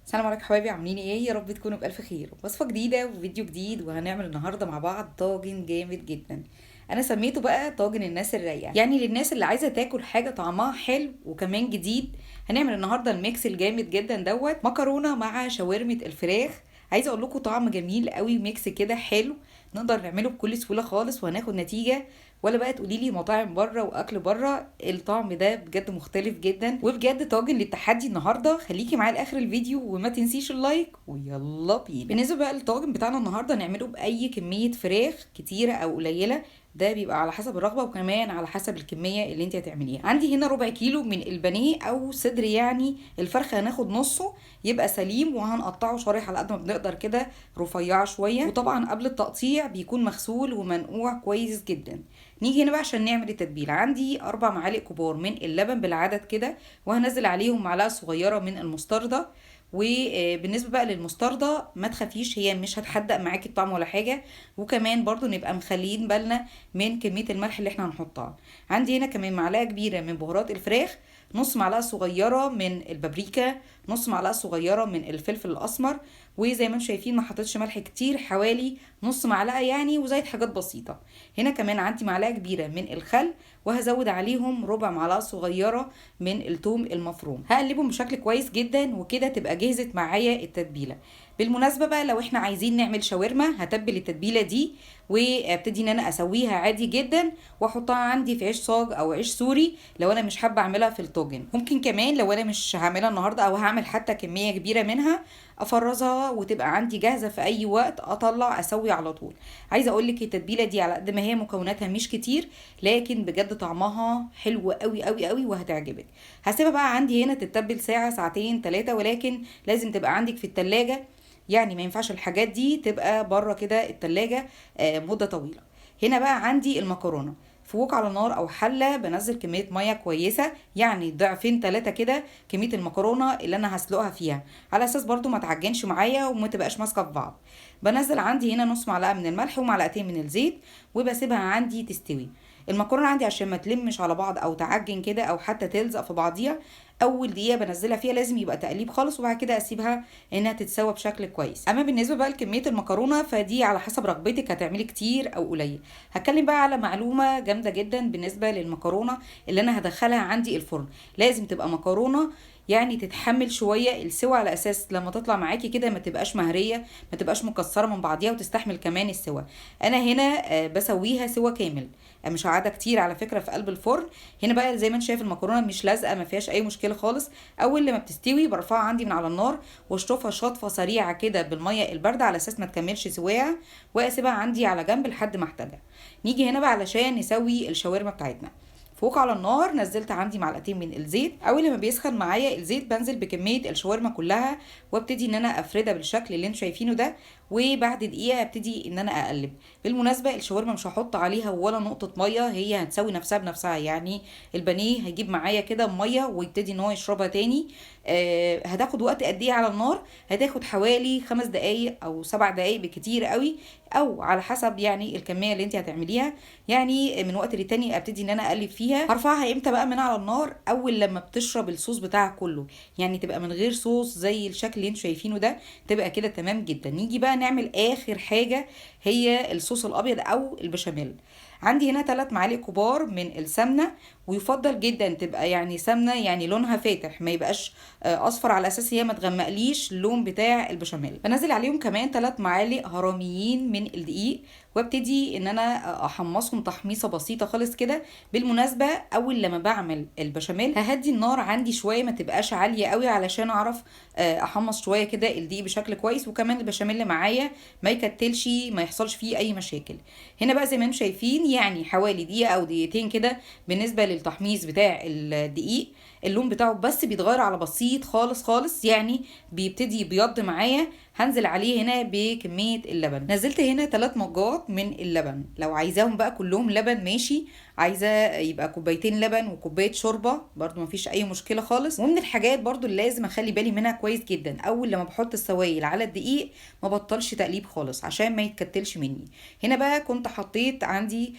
السلام عليكم حبايبي، عاملين ايه؟ يا رب تكونوا بألف خير. وصفة جديدة وفيديو جديد، وهنعمل النهاردة مع بعض طاجن جامد جدا. انا سميته بقى طاجن الناس الرايقة، يعني للناس اللي عايزة تاكل حاجة طعمها حلو وكمان جديد. هنعمل النهاردة الميكس الجامد جدا مكرونة مع شاورمة الفراخ. عايزة اقول لكم طعم جميل قوي، ميكس كده حلو نقدر نعمله بكل سهولة خالص وهناخد نتيجة. ولا بقى تقولي لي مطاعم بره واكل بره، الطعم ده بجد مختلف جدا وبجد طاجن للتحدي النهارده. خليكي معايا لاخر الفيديو وما تنسيش اللايك، ويلا بينا. بالنسبه بقى للطاجن بتاعنا النهارده نعمله باي كميه فراخ كتيره او قليله، ده بيبقى على حسب الرغبه وكمان على حسب الكميه اللي انت هتعمليها. عندي هنا ربع كيلو من البانيه او صدر، يعني الفرخه هناخد نصه يبقى سليم وهنقطعه شرايح على قد ما بنقدر كده، رفيعه شويه. وطبعا قبل التقطيع بيكون مغسول ومنقوع كويس جدا. نيجي هنا بقى عشان نعمل التتبيله. عندي 4 معالق كبار من اللبن بالعدد كده، وهنزل عليهم معلقه صغيره من المستردة. وبالنسبه بقى للمستردة ما تخافيش، هي مش هتحدق معاكي الطعم ولا حاجه. وكمان برضو نبقى مخليين بالنا من كميه الملح اللي احنا هنحطها. عندي هنا كمان معلقه كبيره من بهارات الفراخ، نص معلقه صغيره من البابريكا، نص معلقه صغيره من الفلفل الاسمر. وزي ما انتم شايفين ما حطيتش ملح كتير، حوالي نص معلقه يعني، وزيت حاجات بسيطه. هنا كمان عندي معلقه كبيره من الخل، وهزود عليهم ربع معلقه صغيره من الثوم المفروم. هقلبهم بشكل كويس جدا وكده تبقى جهزت معايا التتبيله. بالمناسبه بقى لو احنا عايزين نعمل شاورما، هتبل التتبيله دي وابتدي ان انا اسويها عادي جدا واحطها عندي في عيش صاج او عيش سوري. لو انا مش حابه اعملها في الطاجن، ممكن كمان لو انا مش هعملها النهارده او هعمل حتى كميه كبيره منها، افرزها وتبقى عندي جاهزه في اي وقت اطلع اسوي على طول. عايزه اقول لك التتبيله دي على قد ما هي مكوناتها مش كتير، لكن بجد طعمها حلو قوي قوي قوي وهتعجبك. هسيبها بقى عندي هنا تتبل ساعه ساعتين ثلاثه، ولكن لازم تبقى عندك في التلاجة. يعني ما ينفعش الحاجات دي تبقى بره كده التلاجة مدة طويلة. هنا بقى عندي المكرونة. فوق على النار او حله بنزل كميه ميه كويسه، يعني ضعفين 3 كده كميه المكرونه اللي انا هسلقها فيها، على اساس برضو ما تعجنش معايا وما تبقاش ماسكه في بعض. بنزل عندي هنا نص معلقه من الملح ومعلقتين من الزيت، وبسيبها عندي تستوي. المكرونه عندي عشان ما تلمش على بعض او تعجن كده او حتى تلزق في بعضيها، اول دقيقه بنزلها فيها لازم يبقى تقليب خالص، وبعد كده اسيبها انها تتسوى بشكل كويس. اما بالنسبه بقى لكميه المكرونه فدي على حسب رغبتك، هتعملي كتير او قليل. هتكلم بقى على معلومه جامده جدا بالنسبه للمكرونه اللي انا هدخلها عندي الفرن. لازم تبقى مكرونه يعني تتحمل شويه السوى، على اساس لما تطلع معاكي كده ما تبقاش مهريه، ما تبقاش مكسره من بعضيها، وتستحمل كمان السوى. انا هنا بسويها سوى كامل، مش قاعده كتير على فكره في قلب الفرن. هنا بقى زي ما انت شايف المكرونه مش لازقه، ما فيهاش اي مشكله خالص. اول لما بتستوي برفعها عندي من على النار واشطفها شطفه سريعه كده بالميه البارده على اساس ما تكملش سواها، واسيبها عندي على جنب لحد ما احتاجها. نيجي هنا بقى علشان نسوي الشاورما بتاعتنا. فوق على النار نزلت عندي معلقتين من الزيت. اول لما بيسخن معايا الزيت بنزل بكميه الشاورما كلها، وابتدي ان انا افردها بالشكل اللي انتوا شايفينه ده. وبعد دقيقه ابتدي ان انا اقلب. بالمناسبه الشاورما مش هحط عليها ولا نقطه ميه، هي هتسوي نفسها بنفسها يعني. البانيه هيجيب معايا كده ميه ويبتدي ان هو يشربها تاني. هتاخد وقت قد ايه على النار؟ هتاخد حوالي 5 دقايق او 7 دقايق بكتير قوي، او على حسب يعني الكميه اللي انت هتعمليها. يعني من وقت للتاني ابتدي ان انا اقلب فيها. هرفعها امتى بقى من على النار؟ اول لما بتشرب الصوص بتاعها كله، يعني تبقى من غير صوص زي الشكل اللي انتوا شايفينه ده، تبقى كده تمام جدا. نيجي بقى نعمل اخر حاجه، هي الصوص الابيض او البشاميل. عندي هنا 3 معالق كبار من السمنه، ويفضل جدا تبقى يعني سمنه يعني لونها فاتح، ما يبقاش اصفر، على اساس هي ما تغمقليش اللون بتاع البشاميل. بنزل عليهم كمان 3 معالق هرميين من الدقيق، وابتدي ان انا احمصهم تحميصه بسيطه خالص كده. بالمناسبه اول لما بعمل البشاميل ههدي النار عندي شويه، ما تبقاش عاليه قوي، علشان اعرف احمص شويه كده الدقيق بشكل كويس، وكمان البشاميل اللي معايا ما يكتلش، ما يحصلش فيه اي مشاكل. هنا بقى زي ما انتم شايفين يعني حوالي دقيقه او دقيقتين كده بالنسبه للتحميص بتاع الدقيق. اللون بتاعه بس بيتغير على بسيط خالص خالص، يعني بيبتدي يبيض معايا. هنزل عليه هنا بكمية اللبن. نزلت هنا 3 مجات من اللبن، لو عايزاهم بقى كلهم لبن ماشي، عايزه يبقى كوبايتين لبن وكوبايه شوربه برضو مفيش اي مشكله خالص. ومن الحاجات برضو اللي لازم اخلي بالي منها كويس جدا، اول لما بحط السوائل على الدقيق ما بطلش تقليب خالص عشان ما يتكتلش مني. هنا بقى كنت حطيت عندي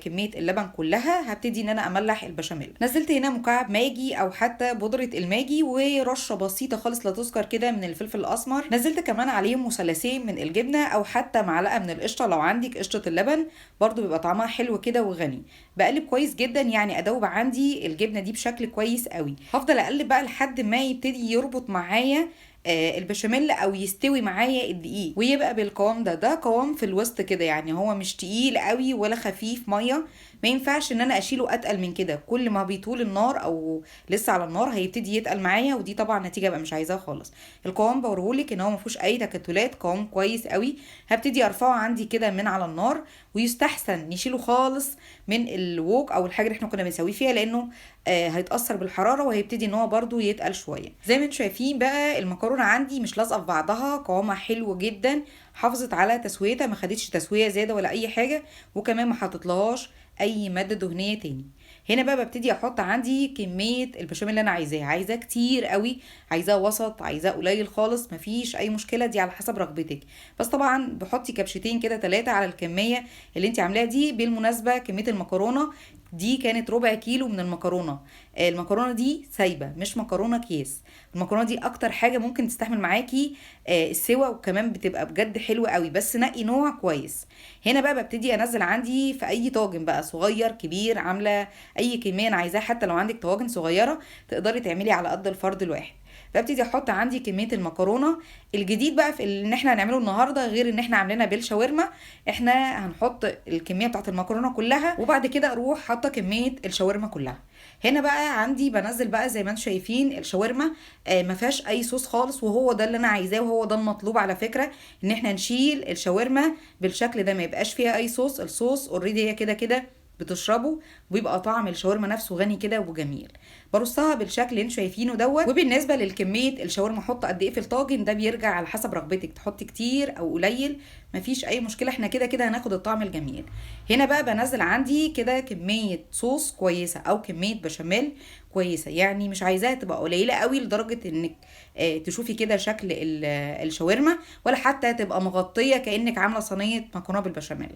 كميه اللبن كلها، هبتدي ان انا املح البشاميل. نزلت هنا مكعب ماجي او حتى بودره الماجي ورشه بسيطه خالص لا تذكر كده من الفلفل الاسمر. نزلت كمان عليهم مثلثين من الجبنه او حتى معلقه من القشطه لو عندك قشطه اللبن، برضو بيبقى طعمها حلو كده وغني. بقلب كويس جدا يعني ادوب عندي الجبنه دي بشكل كويس قوي. هفضل اقلب بقى لحد ما يبتدي يربط معايا البشاميل او يستوي معايا الدقيق ويبقى بالقوام ده قوام في الوسط كده، يعني هو مش تقيل قوي ولا خفيف ميه. ما ينفعش ان انا اشيله اتقل من كده، كل ما بيطول النار او لسه على النار هيبتدي يتقل معايا، ودي طبعا نتيجه بقى مش عايزاها خالص. القوام بوريهولك ان هو ما فيهوش اي تكتلات، قوام كويس قوي. هبتدي ارفعه عندي كده من على النار، ويستحسن نشيله خالص من الوok او الحاجه اللي احنا كنا بنسويه فيها، لانه هيتاثر بالحراره وهيبتدي ان هو برده يتقل شويه. زي ما انتم شايفين بقى المكرونه عندي مش لازقه في بعضها، قوامها حلو جدا، حافظت على تسويتها، ما خدتش تسويه زياده ولا اي حاجه، وكمان ما حطيتلهاش اي ماده دهنيه تاني. هنا بقى ببتدي احط عندي كميه البشاميل اللي انا عايزاه كتير قوي، عايزاه وسط، عايزاه قليل خالص، مفيش اي مشكله، دي على حسب رغبتك. بس طبعا بحطي كبشتين كده 3 على الكميه اللي انت عاملاها دي. بالمناسبه كميه المكرونه دي كانت ربع كيلو من المكرونه. المكرونه دي سايبه مش مكرونه اكياس. المكرونه دي اكتر حاجه ممكن تستحمل معاكي السوا، وكمان بتبقى بجد حلوه قوي، بس نقي نوع كويس. هنا بقى ببتدي انزل عندي في اي طاجن بقى، صغير كبير، عامله اي كميه انا عايزاها، حتى لو عندك طواجن صغيره تقدري تعملي على قد الفرد الواحد. ببتدي احط عندي كميه المكرونه. الجديد بقى في ان احنا هنعمله النهارده غير ان احنا عاملينها بالشاورما، احنا هنحط الكميه بتاعت المكرونه كلها وبعد كده اروح حاطه كميه الشاورما كلها. هنا بقى عندي بنزل بقى زي ما انتم شايفين الشاورما ما فيهاش اي صوص خالص، وهو ده اللي انا عايزاه وهو ده المطلوب على فكره، ان احنا نشيل الشاورما بالشكل ده، ما يبقاش فيها اي صوص. الصوص اوريدي هي كده كده بتشربه، وبيبقى طعم الشاورما نفسه غني كده وجميل. برصها بالشكل اللي انتوا شايفينه دوت. وبالنسبه للكميه الشاورما احط قد ايه في الطاجن، ده بيرجع على حسب رغبتك، تحطي كتير او قليل مفيش اي مشكله، احنا كده كده هناخد الطعم الجميل. هنا بقى بنزل عندي كده كميه صوص كويسه او كميه بشاميل كويسه، يعني مش عايزاها تبقى قليله قوي لدرجه انك تشوفي كده شكل الشاورما، ولا حتى تبقى مغطيه كانك عامله صينيه مكرونه بالبشاميل.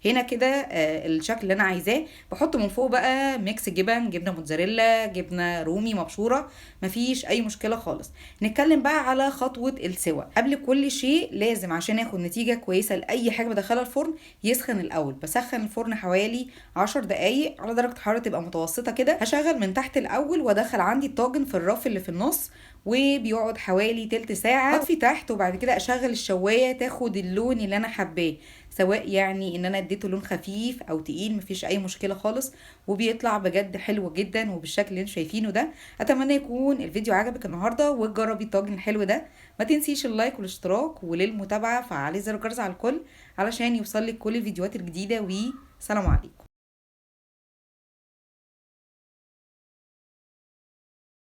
هنا كده الشكل اللي انا عايزاه. بحط من فوق بقى ميكس جبن، جبنه موتزاريلا، جبنه رومي مبشوره، مفيش اي مشكله خالص. نتكلم بقى على خطوه السوا. قبل كل شيء لازم عشان اخد نتيجه كويسه لاي حاجه بدخلها الفرن يسخن الاول. بسخن الفرن حوالي 10 دقايق على درجه حراره تبقى متوسطه كده. هشغل من تحت الاول وادخل عندي الطاجن في الرف اللي في النص، وبيقعد حوالي تلت ساعة. اطفي تحت وبعد كده اشغل الشواية تاخد اللون اللي انا حباه، سواء يعني ان انا اديته لون خفيف او تقيل، مفيش اي مشكلة خالص، وبيطلع بجد حلو جدا وبالشكل اللي انتوا شايفينه ده. اتمنى يكون الفيديو عجبك النهاردة وتجربي الطاجن الحلو ده. ما تنسيش اللايك والاشتراك، وللمتابعة فعلي زر الجرس على الكل علشان يوصلك كل الفيديوهات الجديدة. وسلام عليكم.